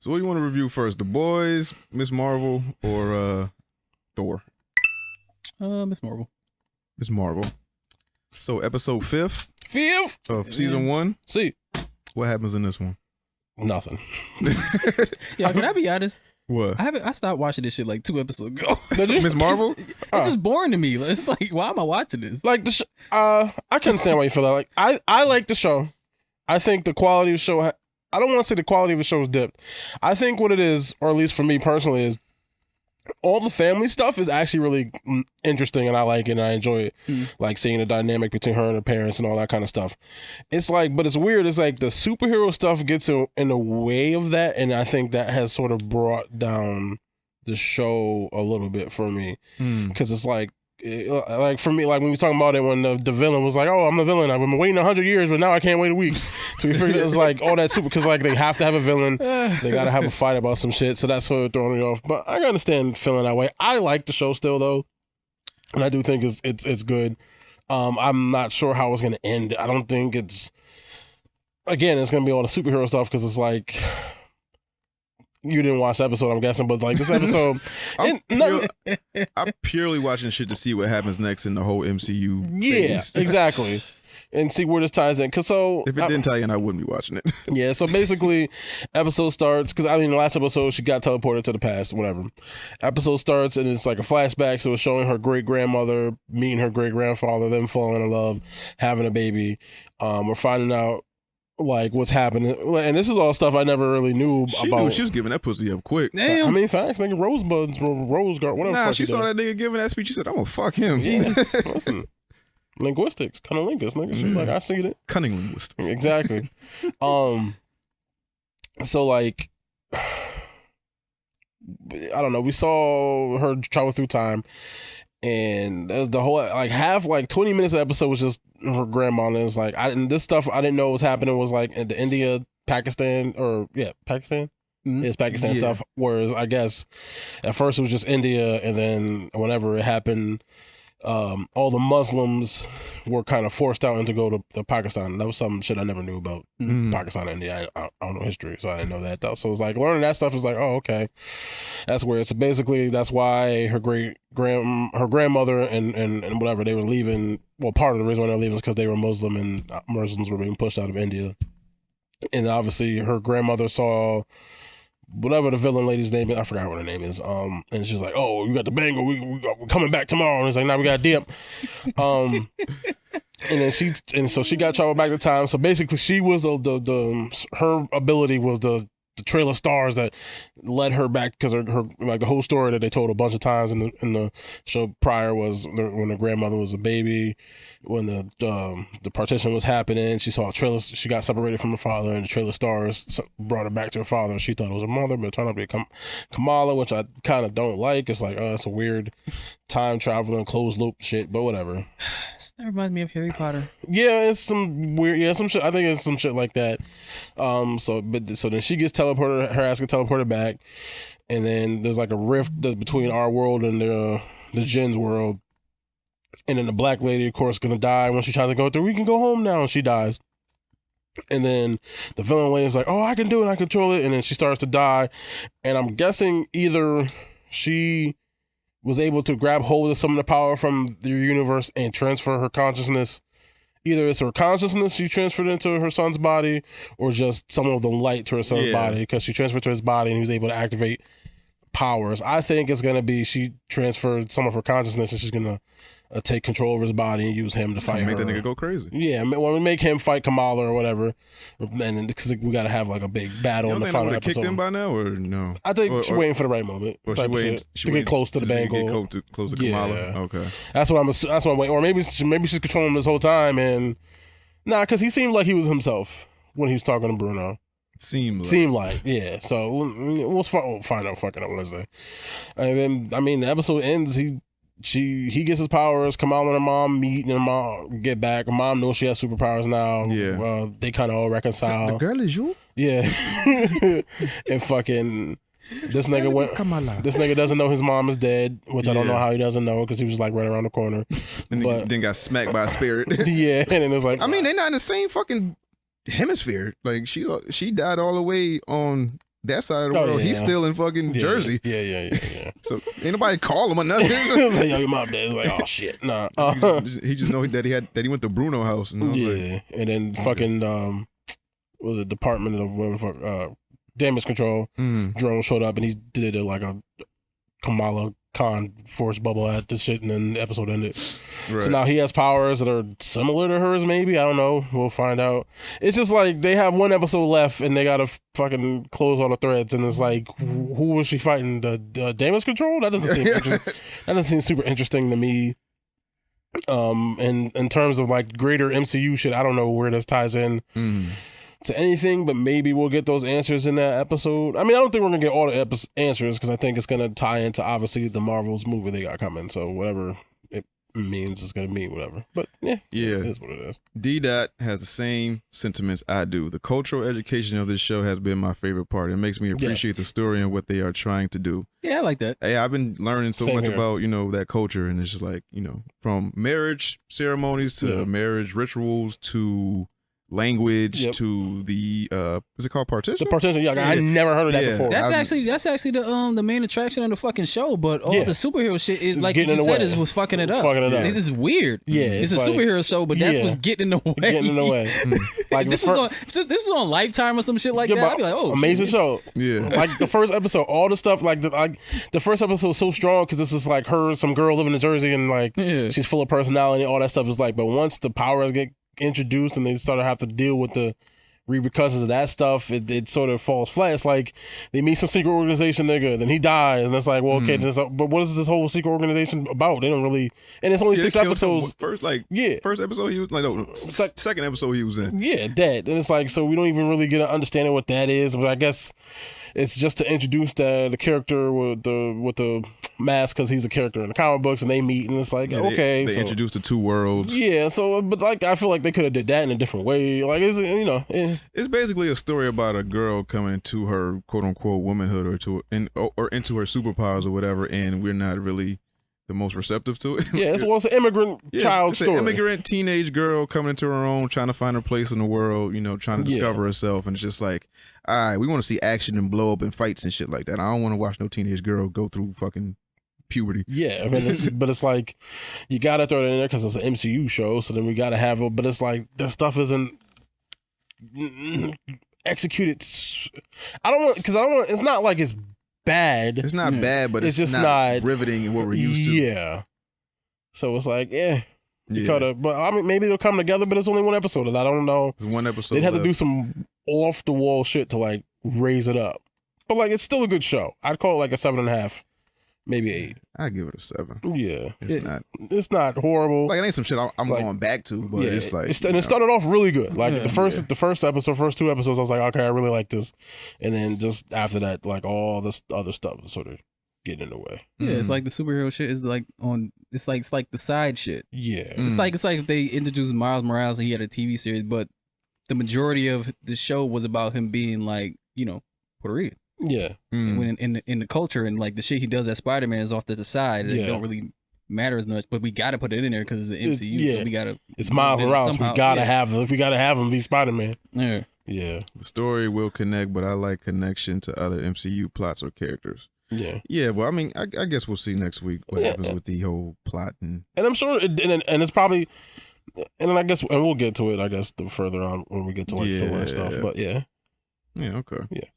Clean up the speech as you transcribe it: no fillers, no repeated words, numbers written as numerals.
So what do you want to review first? The Boys, Miss Marvel, or Thor? Miss Marvel. Miss Marvel. So episode 5 of season 1. See, what happens in this one? Nothing. Yeah, can I be honest? What? I stopped watching this shit like 2 episodes ago. Miss Marvel? It's just boring to me. It's like, why am I watching this? Like I can understand why you feel that. Like I like the show. I think the quality of the show. I don't want to say the quality of the show is dipped. I think what it is, or at least for me personally, is all the family stuff is actually really interesting, and I like it and I enjoy it. Like seeing the dynamic between her and her parents and all that kind of stuff. It's like, but it's weird. It's like the superhero stuff gets in the way of that, and I think that has sort of brought down the show a little bit for me, because it's like for me, like when we was talking about it when the villain was like, oh, I'm the villain, I've been waiting 100 years but now I can't wait a week. So we figured it's like all that super, because like they have to have a villain, they gotta have a fight about some shit, so that's what throwing me off. But I understand feeling that way. I like the show still though, and I do think it's good. I'm not sure how it's gonna end. I don't think it's gonna be all the superhero stuff, because it's like, you didn't watch the episode, I'm guessing, but like this episode, I'm purely watching shit to see what happens next in the whole MCU. Yeah, phase. exactly, and see where this ties in. Cause if it didn't tie in, I wouldn't be watching it. Yeah, so basically, episode starts, because I mean, the last episode she got teleported to the past, whatever. Episode starts and it's like a flashback, so it's showing her great grandmother meeting her great grandfather, them falling in love, having a baby. We're finding out like what's happening, and this is all stuff I never really knew about. She was giving that pussy up quick. Damn. I mean, facts, like rosebuds, rose garden, whatever. Nah, she saw that nigga giving that speech. She said, "I'm gonna fuck him." Listen, linguistics, cunnilingus, nigga. She's like, I see it. Cunning linguist. Exactly. So like, I don't know. We saw her travel through time. And that's the whole, like, 20 minutes of the episode was just her grandma. And it's like, this stuff I didn't know was happening was like in the India, Pakistan, Pakistan? It's Pakistan stuff. Whereas I guess at first it was just India. And then whenever it happened, all the Muslims were kind of forced out and to go to Pakistan. That was some shit I never knew about Pakistan and India. I don't know history, so I didn't know that though. So it's like learning that stuff is like, oh, okay, that's where it's basically, that's why her grandmother and whatever, they were leaving. Well, part of the reason why they're leaving is because they were Muslim and Muslims were being pushed out of India. And obviously her grandmother saw whatever the villain lady's name is, I forgot what her name is. And she's like, "Oh, you got the bangle. We're coming back tomorrow." And it's like, "Now we got to dip." And then so she got traveled back to time. So basically, she was her ability was the trail of stars that led her back, because her like the whole story that they told a bunch of times in the show prior was when the grandmother was a baby, when the partition was happening, she saw a trail. She got separated from her father, and the trail of stars brought her back to her father. She thought it was her mother, but it turned out to be Kamala, which I kind of don't like. It's like, it's a weird time traveling closed loop shit, but whatever. That reminds me of Harry Potter. Yeah, it's some weird, some shit. I think it's some shit like that. So then she gets teleported. Her ass gets teleported back, and then there's like a rift between our world and the Jin's world. And then the black lady, of course, gonna die when she tries to go through. We can go home now, and she dies. And then the villain lady's like, "Oh, I can do it. I control it." And then she starts to die. And I'm guessing either she was able to grab hold of some of the power from the universe and transfer her consciousness. Either it's her consciousness she transferred into her son's body, or just some of the light to her son's body, because she transferred to his body and he was able to activate powers. I think it's going to be she transferred some of her consciousness and she's going to take control of his body and use him to fight her. Make that nigga go crazy. Yeah, we make him fight Kamala or whatever, and because we got to have like a big battle in the final episode. Kicked him by now, or no? I think she's waiting for the right moment. Or she waiting to get close to the bangle. Close to Kamala. Yeah. Okay, that's what I'm waiting. Or maybe she's controlling him this whole time, and because he seemed like he was himself when he was talking to Bruno. Seemed like, yeah. So we'll find out fucking on Wednesday. And then, I mean, the episode ends. He gets his powers. Kamala and her mom meet, and her mom get back. Her mom knows she has superpowers now. Yeah. They kind of all reconcile. The girl is you? Yeah. And fucking this nigga doesn't know his mom is dead, which I don't know how he doesn't know, because he was like right around the corner. And then got smacked by a spirit. Yeah, and then it was like, I mean, they're not in the same fucking hemisphere. Like she died all the way on that side of the world. He's still in fucking Jersey. Yeah. So ain't nobody call him or nothing. Like, yo, your mom dead. It's like, oh shit, nah. He just know that he went to Bruno house. And I was like, and then fucking what was it, Department of whatever the fuck, Damage Control drone showed up and he did like a Kamala Khan force bubble at the shit, and then the episode ended. Right. So now he has powers that are similar to hers, maybe. I don't know. We'll find out. It's just like they have one episode left and they gotta fucking close all the threads, and it's like, who was she fighting? The Damage Control? That doesn't seem that doesn't seem super interesting to me. And in terms of like greater MCU shit, I don't know where this ties in to anything, but maybe we'll get those answers in that episode. I mean, I don't think we're gonna get all the answers because I think it's gonna tie into obviously the Marvel's movie they got coming. So whatever it means, it's gonna mean whatever. But yeah, it is what it is. D-Dot has the same sentiments I do. The cultural education of this show has been my favorite part. It makes me appreciate the story and what they are trying to do. Yeah, I like that. Hey, I've been learning so much here. about, that culture, and it's just like, from marriage ceremonies to marriage rituals to language to the is it called partition? The partition, I never heard of that before. That's actually the main attraction of the fucking show, but all the superhero shit is like you said was fucking it up. This is weird. Yeah, it's a superhero show, but that's what's getting in the way. Getting in the way. Like this was on Lifetime or some shit like that. I'd be like, oh, amazing shit. show. Yeah, like the first episode, all the stuff like the first episode was so strong because this is like some girl living in Jersey and like she's full of personality. All that stuff is like, but once the powers get introduced and they start to have to deal with the repercussions of that stuff, it sort of falls flat. It's like they meet some secret organization nigga, then he dies, and it's like, well, okay, but what is this whole secret organization about? They don't really, and it's only 6 episodes. First episode he was like, no, second episode he was in. Yeah, dead, and it's like, so we don't even really get an understanding what that is. But I guess it's just to introduce the character with the mask because he's a character in the comic books, and they meet, and it's like, okay, they introduced the two worlds. Yeah, so but like I feel like they could have did that in a different way. Like it's basically a story about a girl coming to her quote unquote womanhood or into her superpowers or whatever, and we're not really the most receptive to it. Yeah, it's an immigrant child story. An immigrant teenage girl coming into her own, trying to find her place in the world, trying to discover herself, and it's just like, all right, we want to see action and blow up and fights and shit like that. I don't want to watch no teenage girl go through fucking puberty. Yeah, I mean, but it's like you gotta throw it in there because it's an MCU show, so then we gotta have it. But it's like this stuff isn't executed. I don't want. It's not like it's bad. It's not bad, but it's just not riveting what we're used to. Yeah. So it's like, but I mean, maybe they'll come together. But it's only one episode, and I don't know. It's one episode. They'd have to do some off the wall shit to like raise it up. But like, it's still a good show. I'd call it like a 7.5. Maybe 8. I give it a 7. Yeah, it's not horrible. Like it ain't some shit I'm like, going back to, but it's like it started off really good. Like the first episode, first 2 episodes, I was like, okay, I really like this, and then just after that, like all this other stuff is sort of getting in the way. Yeah, it's like the superhero shit is like on. It's like the side shit. Yeah, it's like if they introduced Miles Morales and he had a TV series, but the majority of the show was about him being like Puerto Rican. Yeah, and when in the culture and like the shit he does as Spider-Man is off to the side. It don't really matter as much, but we got to put it in there because it's the MCU. So we got to. It's Miles Morales. We gotta have him. If we gotta have him be Spider-Man. Yeah. The story will connect, but I like connection to other MCU plots or characters. Yeah. Well, I mean, I guess we'll see next week what happens with the whole plot and I'm sure, and it's probably, and then I guess, and we'll get to it. I guess the further on when we get to like filler and stuff. But yeah. Okay. Yeah.